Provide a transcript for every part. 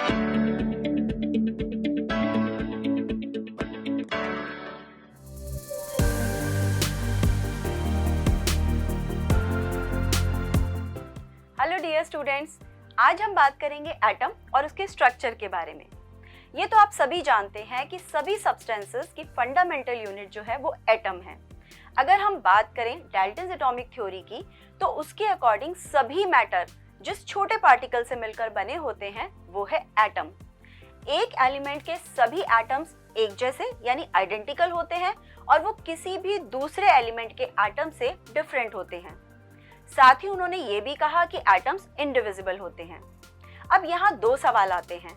Hello dear students, आज हम बात करेंगे एटम और उसके स्ट्रक्चर के बारे में। ये तो आप सभी जानते हैं कि सभी सब्सटेंसेस की फंडामेंटल यूनिट जो है वो एटम है। अगर हम बात करें डाल्टन्स एटॉमिक थ्योरी की, तो उसके अकॉर्डिंग सभी मैटर जिस छोटे पार्टिकल से मिलकर बने होते हैं वो है एटम। एक एलिमेंट के सभी एटम्स एक जैसे यानी आइडेंटिकल होते हैं और वो किसी भी दूसरे एलिमेंट के एटम से डिफरेंट होते हैं। साथ ही उन्होंने ये भी कहा कि एटम्स इनडिविजिबल होते हैं। अब यहाँ दो सवाल आते हैं।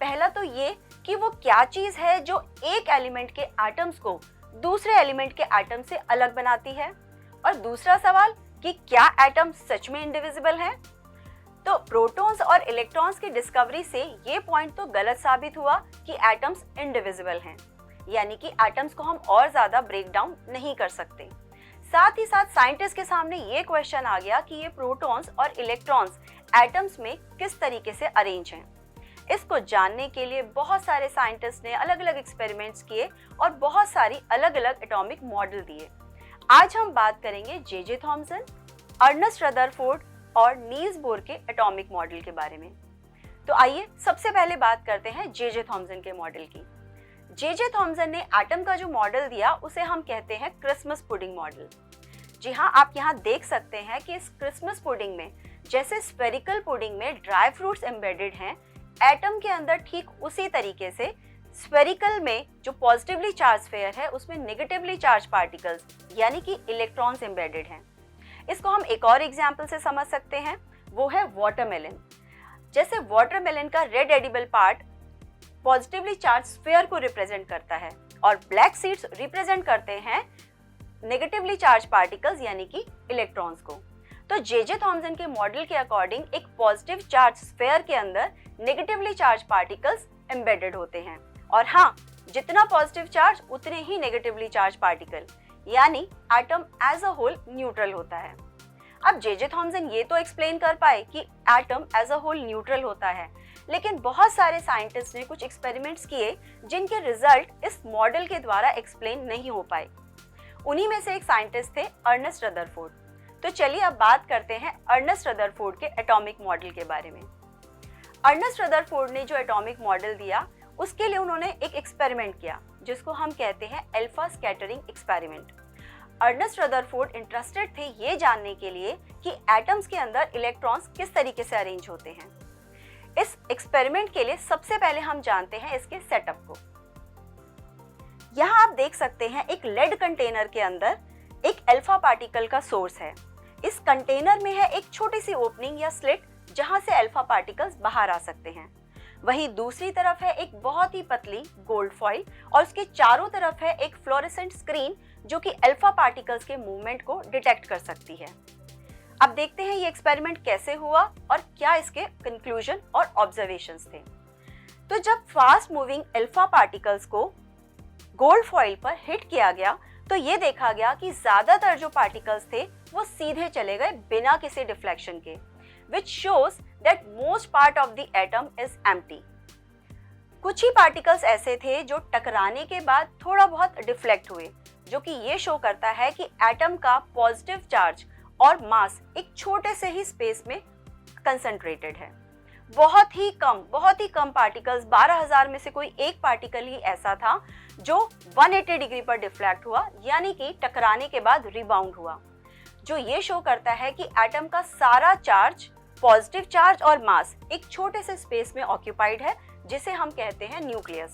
पहला तो ये कि वो क्या चीज है जो एक एलिमेंट के एटम्स को दूसरे एलिमेंट के एटम से अलग बनाती है, और दूसरा सवाल कि क्या एटम सच में इनडिविजिबल हैं? तो प्रोटॉन्स और इलेक्ट्रॉन्स की डिस्कवरी से ये पॉइंट तो गलत साबित हुआ कि एटम्स इनडिविजिबल हैं, यानी कि एटम्स को हम और ज्यादा ब्रेक डाउन नहीं कर सकते। साथ ही साथ साइंटिस्ट के सामने ये क्वेश्चन आ गया कि ये प्रोटॉन्स और इलेक्ट्रॉन्स एटम्स में किस तरीके से अरेंज हैं। इसको जानने के लिए बहुत सारे साइंटिस्ट ने अलग अलग एक्सपेरिमेंट्स किए और बहुत सारी अलग अलग एटॉमिक मॉडल दिए। आज हम बात करेंगे जे थॉमसन, अर्नेस्ट रदरफोर्ड और नील्स बोर के एटॉमिक मॉडल के बारे में। तो आइए सबसे पहले बात करते हैं जे थॉमसन के मॉडल की। जे थॉमसन ने एटम का जो मॉडल दिया उसे हम कहते हैं क्रिसमस पुडिंग मॉडल। जी हाँ, आप यहाँ देख सकते हैं कि इस क्रिसमस पुडिंग में जैसे स्फेरिकल पुडिंग में ड्राई फ्रूट्स एम्बेडेड हैं, एटम के अंदर ठीक उसी तरीके से स्फेरिकल में जो पॉजिटिवली चार्ज स्फीयर है उसमें नेगेटिवली चार्ज पार्टिकल्स यानी कि इलेक्ट्रॉन्स एम्बेडेड हैं। इसको हम एक और एग्जाम्पल से समझ सकते हैं, वो है वाटरमेलन। जैसे वाटरमेलन का red edible part positively charge sphere को रिप्रेजेंट करता है और ब्लैक सीड्स रिप्रेजेंट करते हैं नेगेटिवली चार्ज पार्टिकल्स यानी कि इलेक्ट्रॉन्स को। तो जे थॉमसन के मॉडल के अकॉर्डिंग एक पॉजिटिव चार्ज स्फीयर के अंदर नेगेटिवली चार्ज पार्टिकल्स एम्बेडेड होते हैं, और हाँ, जितना पॉजिटिव चार्ज उतने ही नेगेटिवली चार्ज पार्टिकल, यानी atom as a whole neutral होता है। अब जे थॉमसन ये तो एक्सप्लेन कर पाए कि atom as a whole neutral होता है, लेकिन बहुत सारे साइंटिस्ट ने कुछ एक्सपेरिमेंट्स किए जिनके रिजल्ट इस मॉडल के द्वारा एक्सप्लेन नहीं हो पाए। उन्हीं में से एक साइंटिस्ट थे अर्नेस्ट रदरफोर्ड। तो चलिए अब बात करते हैं अर्नेस्ट रदरफोर्ड के एटॉमिक मॉडल के बारे में। अर्नेस्ट रदरफोर्ड ने जो एटॉमिक मॉडल दिया उसके लिए उन्होंने एक एक्सपेरिमेंट किया जिसको हम कहते हैं alpha scattering experiment. Ernest Rutherford interested थे ये जानने के लिए कि एटम्स के अंदर इलेक्ट्रॉन्स किस तरीके से अरेंज होते हैं। इस एक्सपेरिमेंट के लिए सबसे पहले हम जानते हैं इसके सेटअप को। यहाँ आप देख सकते हैं एक लेड कंटेनर के अंदर एक अल्फा पार्टिकल का सोर्स है। इस कंटेनर में है एक छोटी सी ओपनिंग या स्लिट जहां से अल्फा पार्टिकल्स बाहर आ सकते हैं। वहीं दूसरी तरफ है एक बहुत ही पतली गोल्ड फॉइल और उसके चारों तरफ है एक फ्लोरेसेंट स्क्रीन जो कि अल्फा पार्टिकल्स के मूवमेंट को डिटेक्ट कर सकती है। अब देखते हैं ये एक्सपेरिमेंट कैसे हुआ और क्या इसके कंक्लूजन और ऑब्जर्वेशंस थे। तो जब फास्ट मूविंग अल्फा पार्टिकल्स को गोल्ड फॉइल पर हिट किया गया तो ये देखा गया कि ज्यादातर जो पार्टिकल्स थे वो सीधे चले गए बिना किसी डिफ्लेक्शन के, which shows that most part of the atom is empty. कुछ ही पार्टिकल्स ऐसे थे जो टकराने के बाद थोड़ा बहुत डिफ्लेक्ट हुए, जो कि ये शो करता है कि एटम का पॉजिटिव चार्ज और मास एक छोटे से ही स्पेस में कंसंट्रेटेड है। बहुत ही कम पार्टिकल्स, 12,000 में से कोई एक पार्टिकल ही ऐसा था जो 180 डिग्री पर डिफ्लेक्ट हुआ, यानी कि टकराने के बाद रिबाउंड हुआ, जो ये शो करता है कि एटम का सारा चार्ज, पॉजिटिव चार्ज और मास एक छोटे से स्पेस में ऑक्यूपाइड है जिसे हम कहते हैं न्यूक्लियस।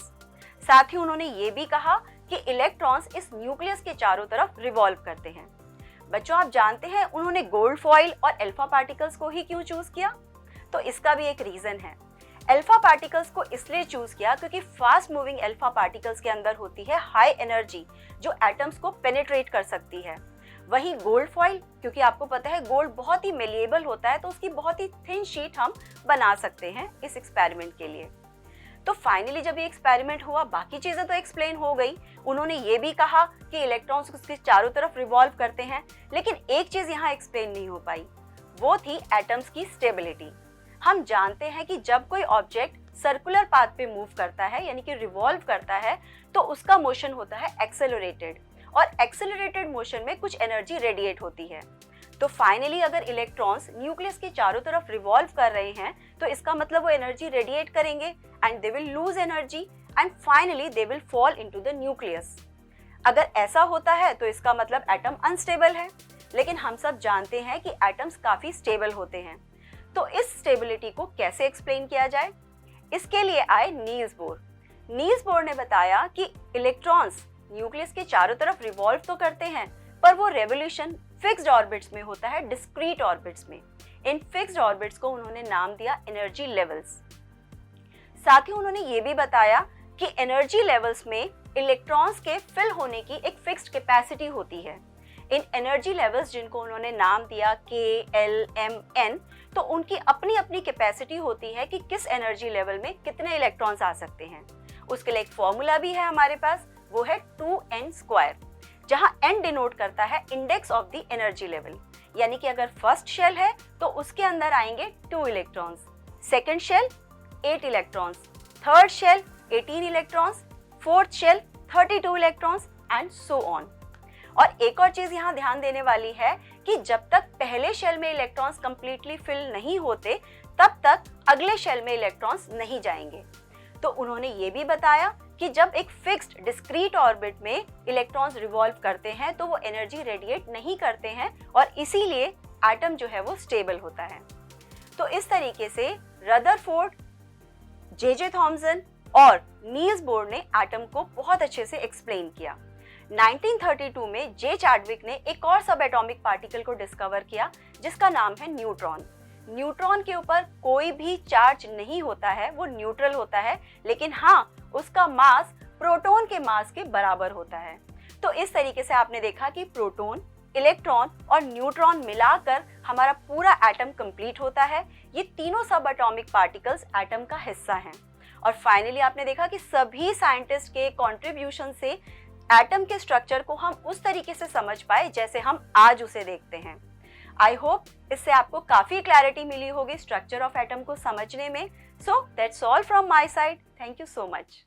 साथ ही उन्होंने ये भी कहा कि इलेक्ट्रॉन्स इस न्यूक्लियस के चारों तरफ रिवॉल्व करते हैं। बच्चों, आप जानते हैं उन्होंने गोल्ड फॉइल और अल्फा पार्टिकल्स को ही क्यों चूज किया? तो इसका भी एक रीजन है। अल्फा पार्टिकल्स को इसलिए चूज किया क्योंकि फास्ट मूविंग अल्फा पार्टिकल्स के अंदर होती है हाई एनर्जी जो एटम्स को पेनिट्रेट कर सकती है। वहीं गोल्ड फॉइल, क्योंकि आपको पता है गोल्ड बहुत ही मेलिएबल होता है, तो उसकी बहुत ही थिन शीट हम बना सकते हैं इस एक्सपेरिमेंट के लिए। तो फाइनली जब ये एक्सपेरिमेंट हुआ, बाकी चीजें तो एक्सप्लेन हो गई। उन्होंने ये भी कहा कि इलेक्ट्रॉन्स उसके चारों तरफ रिवॉल्व करते हैं, लेकिन एक चीज यहाँ एक्सप्लेन नहीं हो पाई, वो थी एटम्स की स्टेबिलिटी। हम जानते हैं कि जब कोई ऑब्जेक्ट सर्कुलर पाथ पे मूव करता है यानी कि रिवॉल्व करता है तो उसका मोशन होता है एक्सेलरेटेड, और एक्सेलरेटेड मोशन में कुछ एनर्जी रेडिएट होती है। तो फाइनली अगर इलेक्ट्रॉन्स न्यूक्लियस के चारों तरफ रिवॉल्व कर रहे हैं तो इसका मतलब वो एनर्जी रेडिएट करेंगे and they will lose energy and finally they will fall into the nucleus. अगर ऐसा होता है तो इसका मतलब एटम अनस्टेबल है, लेकिन हम सब जानते हैं कि एटम्स काफी स्टेबल होते हैं। तो इस स्टेबिलिटी को कैसे एक्सप्लेन किया जाए, इसके लिए आए नील्स बोर। नील्स बोर ने बताया कि इलेक्ट्रॉन्स न्यूक्लियस के चारों तरफ रिवॉल्व तो करते हैं, पर वो रेवोल्यूशन फिक्स्ड ऑर्बिट्स में होता है, डिस्क्रीट ऑर्बिट्स में। इन फिक्स्ड ऑर्बिट्स को उन्होंने नाम दिया एनर्जी लेवल्स। साथ ही उन्होंने ये भी बताया कि एनर्जी लेवल्स में इलेक्ट्रॉन्स के फिल होने की एक फिक्स्ड कैपेसिटी होती है। इन एनर्जी लेवल्स जिनको उन्होंने नाम दिया K, L, M, N, तो उनकी अपनी अपनी कैपेसिटी होती है कि किस एनर्जी लेवल में कितने इलेक्ट्रॉन्स आ सकते हैं। उसके लिए एक फॉर्मूला भी है हमारे पास, वो है 2n², जहां n डिनोट करता है index of the energy level. यानी कि अगर फर्स्ट शेल है तो उसके अंदर आएंगे 2 electrons, second shell 8 electrons, third shell 18 electrons, fourth shell 32 electrons and so on. और एक और चीज यहाँ ध्यान देने वाली है कि जब तक पहले शेल में इलेक्ट्रॉन्स कंप्लीटली फिल नहीं होते तब तक अगले शेल में इलेक्ट्रॉन्स नहीं जाएंगे। तो उन्होंने ये भी बताया कि जब एक फिक्स्ड डिस्क्रीट ऑर्बिट में इलेक्ट्रॉन्स रिवॉल्व करते हैं तो वो एनर्जी रेडिएट नहीं करते हैं और इसीलिए एटम जो है वो स्टेबल होता है। तो इस तरीके से रदरफोर्ड, जे थॉमसन और नील्स बोर ने एटम को बहुत अच्छे से एक्सप्लेन किया। 1932 में जे चैडविक ने एक और सब एटॉमिक पार्टिकल को डिस्कवर किया जिसका नाम है न्यूट्रॉन। न्यूट्रॉन के ऊपर कोई भी चार्ज नहीं होता है, वो न्यूट्रल होता है, लेकिन हाँ उसका मास प्रोटॉन के मास के बराबर होता है। तो इस तरीके से आपने देखा कि प्रोटॉन, इलेक्ट्रॉन और न्यूट्रॉन मिलाकर हमारा पूरा एटम कंप्लीट होता है। ये तीनों सब एटॉमिक पार्टिकल्स एटम का हिस्सा हैं। और फाइनली आपने देखा कि सभी साइंटिस्ट के कंट्रीब्यूशन से एटम के स्ट्रक्चर को हम उस तरीके से समझ पाए जैसे हम आज उसे देखते हैं। आई होप इससे आपको काफी क्लैरिटी मिली होगी स्ट्रक्चर ऑफ एटम को समझने में। So that's all from my side. Thank you so much.